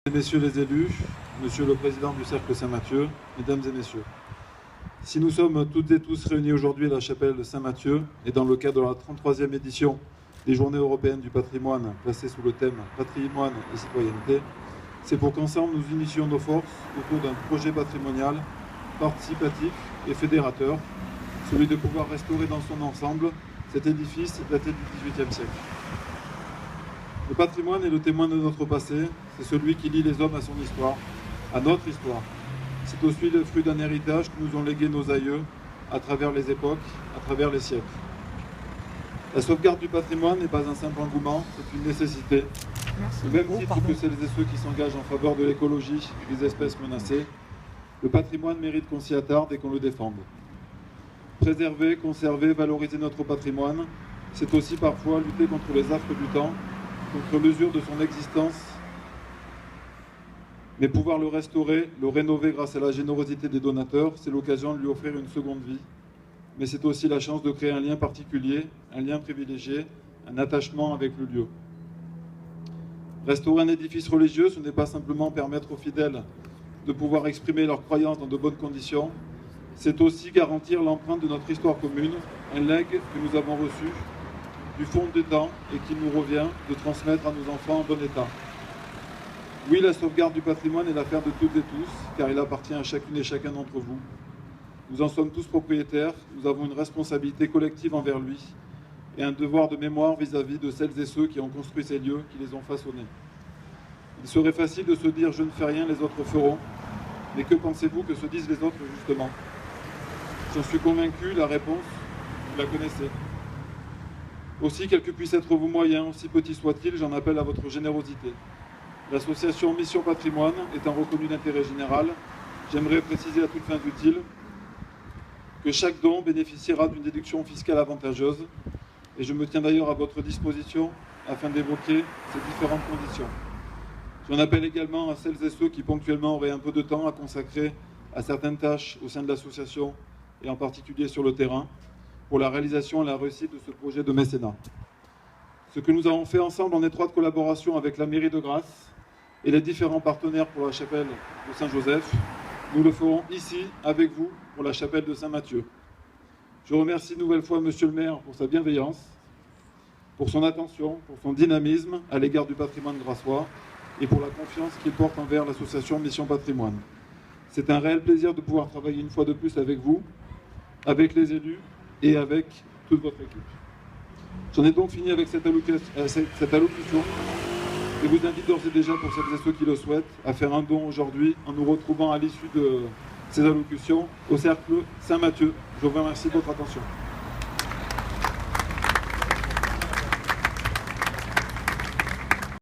Messieurs les élus, Monsieur le Président du Cercle Saint-Mathieu, Mesdames et Messieurs, si nous sommes toutes et tous réunis aujourd'hui à la chapelle de Saint-Mathieu et dans le cadre de la 33e édition des Journées européennes du patrimoine placées sous le thème Patrimoine et citoyenneté, c'est pour qu'ensemble nous unissions nos forces autour d'un projet patrimonial participatif et fédérateur, celui de pouvoir restaurer dans son ensemble cet édifice daté du XVIIIe siècle. Le patrimoine est le témoin de notre passé, c'est celui qui lie les hommes à son histoire, à notre histoire. C'est aussi le fruit d'un héritage que nous ont légué nos aïeux à travers les époques, à travers les siècles. La sauvegarde du patrimoine n'est pas un simple engouement, c'est une nécessité. Au même titre que celles et ceux qui s'engagent en faveur de l'écologie et des espèces menacées, le patrimoine mérite qu'on s'y attarde et qu'on le défende. Préserver, conserver, valoriser notre patrimoine, c'est aussi parfois lutter contre les affres du temps, contre l'usure de son existence, mais pouvoir le restaurer, le rénover grâce à la générosité des donateurs, c'est l'occasion de lui offrir une seconde vie. Mais c'est aussi la chance de créer un lien particulier, un lien privilégié, un attachement avec le lieu. Restaurer un édifice religieux, ce n'est pas simplement permettre aux fidèles de pouvoir exprimer leurs croyances dans de bonnes conditions, c'est aussi garantir l'empreinte de notre histoire commune, un legs que nous avons reçu du fond des temps et qu'il nous revient de transmettre à nos enfants en bon état. Oui, la sauvegarde du patrimoine est l'affaire de toutes et tous, car il appartient à chacune et chacun d'entre vous. Nous en sommes tous propriétaires, nous avons une responsabilité collective envers lui et un devoir de mémoire vis-à-vis de celles et ceux qui ont construit ces lieux, qui les ont façonnés. Il serait facile de se dire « je ne fais rien, les autres feront », mais que pensez-vous que se disent les autres justement? J'en suis convaincu, la réponse, vous la connaissez. Aussi, quels que puissent être vos moyens, aussi petits soient-ils, j'en appelle à votre générosité. L'association Mission Patrimoine étant reconnue d'intérêt général, j'aimerais préciser à toute fin utile que chaque don bénéficiera d'une déduction fiscale avantageuse et je me tiens d'ailleurs à votre disposition afin d'évoquer ces différentes conditions. J'en appelle également à celles et ceux qui ponctuellement auraient un peu de temps à consacrer à certaines tâches au sein de l'association et en particulier sur le terrain, pour la réalisation et la réussite de ce projet de mécénat. Ce que nous avons fait ensemble en étroite collaboration avec la mairie de Grasse et les différents partenaires pour la chapelle de Saint-Joseph, nous le ferons ici avec vous pour la chapelle de Saint-Mathieu. Je remercie une nouvelle fois Monsieur le maire pour sa bienveillance, pour son attention, pour son dynamisme à l'égard du patrimoine grassois et pour la confiance qu'il porte envers l'association Mission Patrimoine. C'est un réel plaisir de pouvoir travailler une fois de plus avec vous, avec les élus, et avec toute votre équipe. J'en ai donc fini avec cette allocution et vous invite d'ores et déjà, pour celles et ceux qui le souhaitent, à faire un don aujourd'hui en nous retrouvant à l'issue de ces allocutions au Cercle Saint-Mathieu. Je vous remercie de votre attention.